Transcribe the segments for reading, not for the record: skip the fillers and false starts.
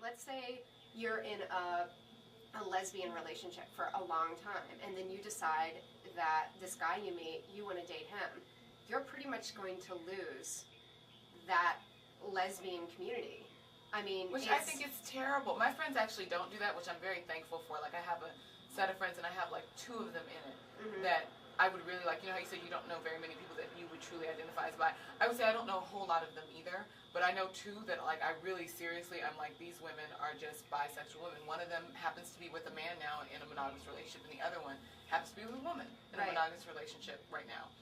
let's say you're in a lesbian relationship for a long time, and then you decide that this guy you meet, you want to date him, you're pretty much going to lose that lesbian community. I mean, which I think is terrible. My friends actually don't do that, which I'm very thankful for. Like, I have a set of friends, and I have like 2 of them in it that I would really like. You know how you say you don't know very many people that you would truly identify as bi? I would say I don't know a whole lot of them either, but I know 2 that like I really seriously, I'm like, these women are just bisexual women. One of them happens to be with a man now in a monogamous relationship, and the other one happens to be with a woman in a monogamous relationship right now.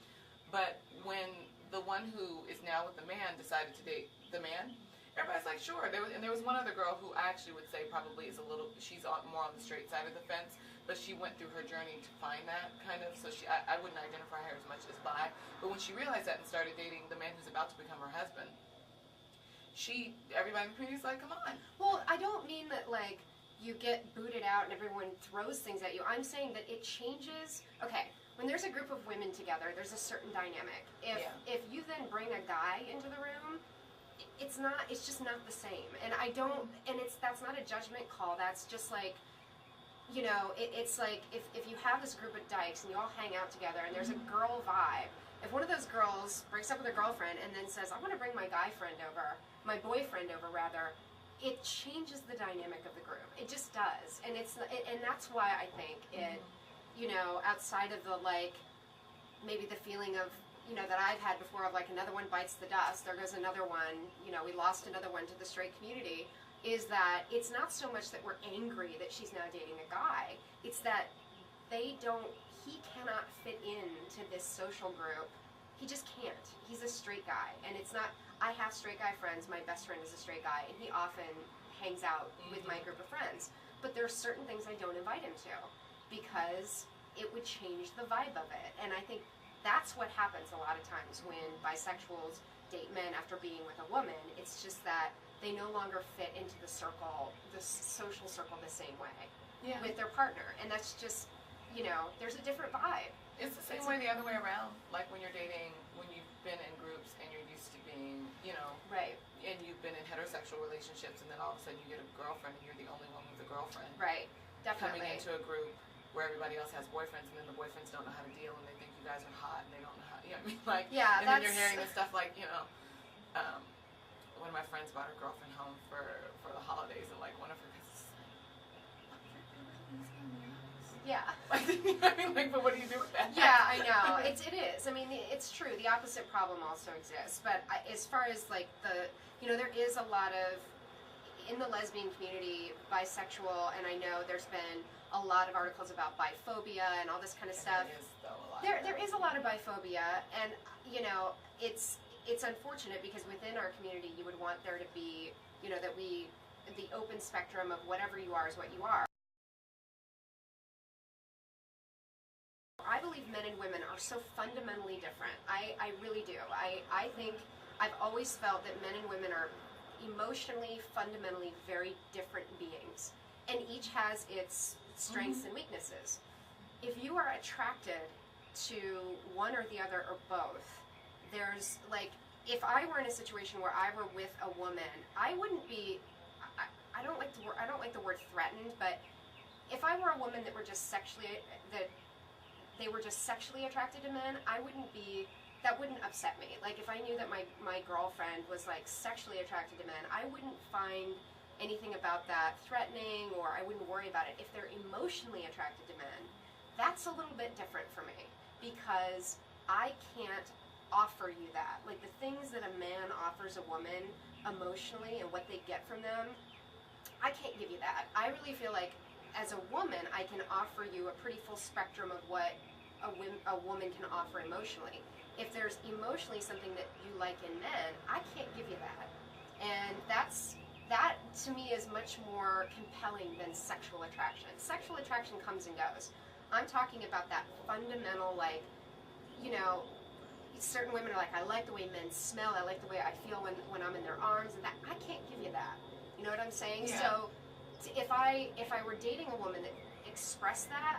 But when the one who is now with the man decided to date the man, everybody's like, sure. There was one other girl who I actually would say probably is a little, she's more on the straight side of the fence, but she went through her journey to find that kind of, so I wouldn't identify her as much as bi. But when she realized that and started dating the man who's about to become her husband, everybody in the community is like, come on. Well, I don't mean that like you get booted out and everyone throws things at you. I'm saying that it changes. Okay, when there's a group of women together, there's a certain dynamic. If you then bring a guy into the room, it's just not the same. And that's not a judgment call. That's just like, you know, it's like if you have this group of dykes and you all hang out together and there's a girl vibe, if one of those girls breaks up with her girlfriend and then says, I want to bring my my boyfriend over rather, it changes the dynamic of the group. It just does. And that's why I think it, you know, outside of the like, maybe the feeling of, you know, that I've had before of like another one bites the dust, there goes another one, you know, we lost another one to the straight community, is that it's not so much that we're angry that she's now dating a guy, it's that he cannot fit into this social group. He just can't. He's a straight guy. And it's not, I have straight guy friends, my best friend is a straight guy, and he often hangs out with my group of friends. But there are certain things I don't invite him to, because it would change the vibe of it. And I think that's what happens a lot of times when bisexuals date men after being with a woman. It's just that they no longer fit into the circle, the social circle, the same way with their partner. And that's just, you know, there's a different vibe. It's the same way the other way around. Like when you're dating, when you've been in groups and you're used to being, you know, and you've been in heterosexual relationships, and then all of a sudden you get a girlfriend and you're the only one with a girlfriend. Right, definitely. Coming into a group where everybody else has boyfriends, and then the boyfriends don't know how to deal, and they think you guys are hot, and they don't know how, you know what I mean? Like, yeah, and then you're hearing this stuff like, you know, one of my friends brought her girlfriend home for the holidays, and like one of her cousins said, yeah. Like, you know what I mean? Like, but what do you do with that? Yeah, I know. It is. I mean, it's true. The opposite problem also exists. But as far as like you know, there is a lot of, in the lesbian community, bisexual, and I know there's been a lot of articles about biphobia and all this kind of stuff. There is a lot of biphobia, and you know, it's unfortunate because within our community, you would want there to be, you know, the open spectrum of whatever you are is what you are. I believe men and women are so fundamentally different. I really do. I think I've always felt that men and women are emotionally, fundamentally very different beings. And each has its strengths and weaknesses. If you are attracted to one or the other or both, there's like, if I were in a situation where I were with a woman, I wouldn't be, I don't like the word threatened, but if I were a woman that they were just sexually attracted to men, that wouldn't upset me. Like if I knew that my girlfriend was like sexually attracted to men, I wouldn't find anything about that threatening, or I wouldn't worry about it. If they're emotionally attracted to men, that's a little bit different for me, because I can't offer you that. Like the things that a man offers a woman emotionally and what they get from them, I can't give you that. I really feel like as a woman, I can offer you a pretty full spectrum of what a woman can offer emotionally. If there's emotionally something that you like in men, I can't give you that. And that to me is much more compelling than sexual attraction. Sexual attraction comes and goes. I'm talking about that fundamental, like, you know, certain women are like, I like the way men smell, I like the way I feel when I'm in their arms, and that I can't give you that. You know what I'm saying? Yeah. So if I were dating a woman that expressed that,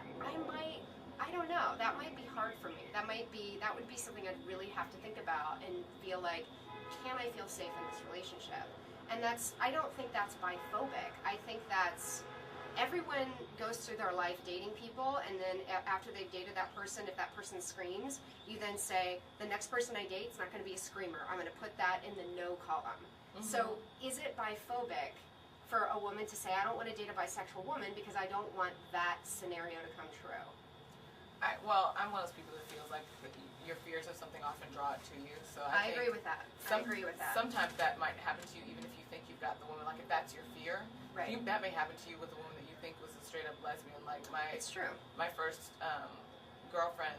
I don't know, that might be hard for me. That would be something I'd really have to think about and feel like, can I feel safe in this relationship? And I don't think that's biphobic. I think that's, everyone goes through their life dating people, and then after they've dated that person, if that person screams, you then say, the next person I date is not going to be a screamer. I'm going to put that in the no column. So is it biphobic for a woman to say, I don't want to date a bisexual woman because I don't want that scenario to come true? Well, I'm one of those people that feels like your fears of something often draw it to you. So I agree with that. I agree with that. Sometimes that might happen to you even if you think you've got the woman. Like if that's your fear, right. That may happen to you with a woman that you think was a straight up lesbian. Like it's true. My first girlfriend,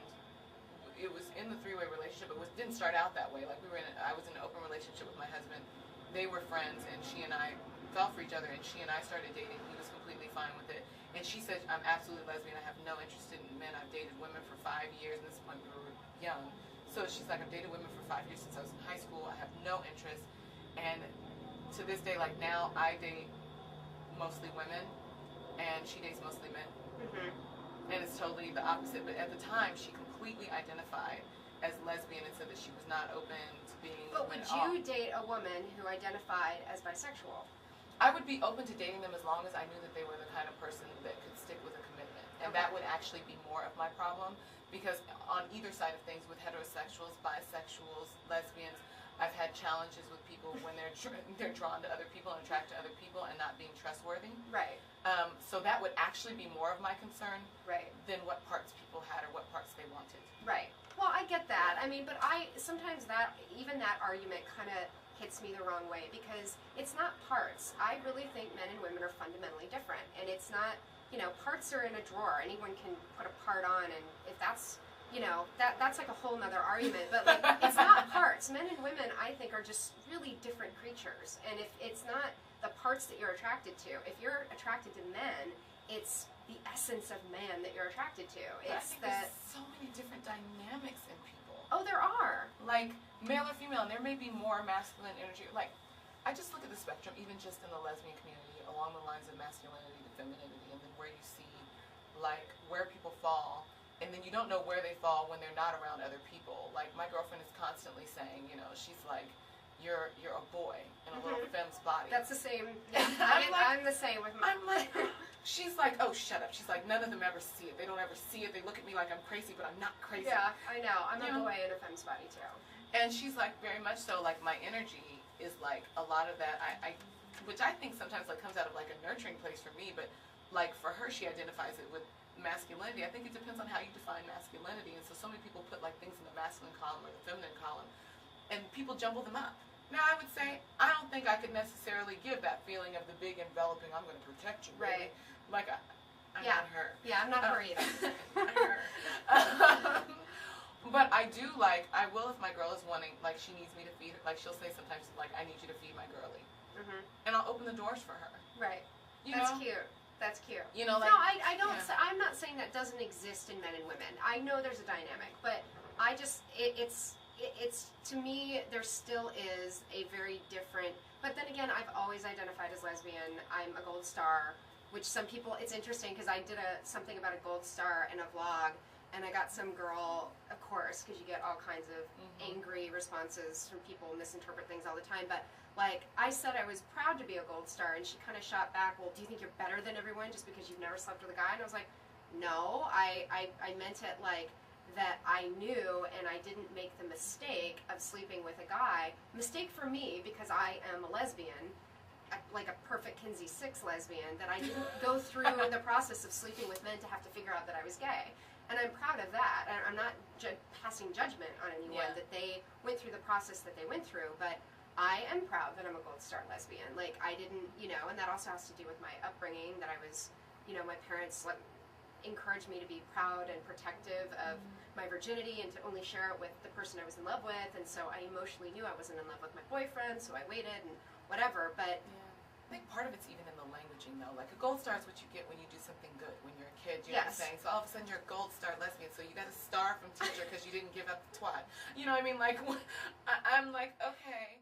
it was in the three-way relationship. It didn't start out that way. Like I was in an open relationship with my husband. They were friends, and she and I fell for each other, and she and I started dating. He was completely fine with it. And she said, I'm absolutely lesbian. I have no interest in men. I've dated women for 5 years. At this point, we were young. So she's like, I've dated women for 5 years since I was in high school. I have no interest. And to this day, like now, I date mostly women, and she dates mostly men. And it's totally the opposite. But at the time, she completely identified as lesbian and said that she was not open to being But would you date a woman who identified as bisexual? I would be open to dating them as long as I knew that they were the kind of person that could stick with a commitment. And that would actually be more of my problem, because on either side of things, with heterosexuals, bisexuals, lesbians, I've had challenges with people when they're drawn to other people and attracted to other people and not being trustworthy. Right. So that would actually be more of my concern than what parts people had or what parts they wanted. Right. Well, I get that. I mean, but sometimes even that argument kind of hits me the wrong way, because it's not parts. I really think men and women are fundamentally different, and it's not, parts are in a drawer. Anyone can put a part on, and if that's, that's like a whole nother argument, but like, it's not parts. Men and women, I think, are just really different creatures, and if it's not the parts that you're attracted to, if you're attracted to men, it's the essence of man that you're attracted to. It's there's so many different dynamics in people. Oh, there are. Like, male or female, and there may be more masculine energy. Like, I just look at the spectrum, even just in the lesbian community, along the lines of masculinity to femininity, and then where you see, like, where people fall, and then you don't know where they fall when they're not around other people. Like, my girlfriend is constantly saying, she's like, you're a boy in a little femme's body. That's the same. Yeah, I'm the same with my... I'm like... She's like, oh, shut up. She's like, none of them ever see it. They don't ever see it. They look at me like I'm crazy, but I'm not crazy. Yeah, I know. I'm a boy in a femme's body, too. And she's like, very much so, like, my energy is like a lot of that, which I think sometimes like comes out of like a nurturing place for me, but like for her, she identifies it with masculinity. I think it depends on how you define masculinity. And so many people put like things in the masculine column or the feminine column, and people jumble them up. Now, I would say, I don't think I could necessarily give that feeling of the big enveloping, I'm going to protect you, baby. Right. Like, I'm not her. Yeah, I'm not her either. Not her. But I do, like, I will if my girl is wanting, like, she needs me to feed her. Like, she'll say sometimes, like, I need you to feed my girlie. And I'll open the doors for her. Right. That's cute. That's cute. Like, no, I don't. Yeah. I'm not saying that doesn't exist in men and women. I know there's a dynamic, but I just, it's to me, there still is a very different, but then again, I've always identified as lesbian. I'm a gold star, which some people, it's interesting because I did something about a gold star in a vlog, and I got some girl, of course, because you get all kinds of angry responses from people who misinterpret things all the time, but like, I said I was proud to be a gold star, and she kind of shot back, well, do you think you're better than everyone just because you've never slept with a guy? And I was like, no, I meant it like, that I knew, and I didn't make the mistake of sleeping with a guy. Mistake for me, because I am a lesbian, like a perfect Kinsey 6 lesbian, that I didn't go through the process of sleeping with men to have to figure out that I was gay. And I'm proud of that. And I'm not passing judgment on anyone that they went through the process that they went through, but I am proud that I'm a gold star lesbian. Like, I didn't, and that also has to do with my upbringing, that I was, my parents encouraged me to be proud and protective of my virginity and to only share it with the person I was in love with, and so I emotionally knew I wasn't in love with my boyfriend, so I waited and whatever, but... I think part of it's even in the languaging, though. Like, a gold star is what you get when you do something good, when you're a kid, you know what I'm saying? So all of a sudden you're a gold star lesbian, so you got a star from teacher because you didn't give up the twat. You know what I mean? Like, I'm like, okay...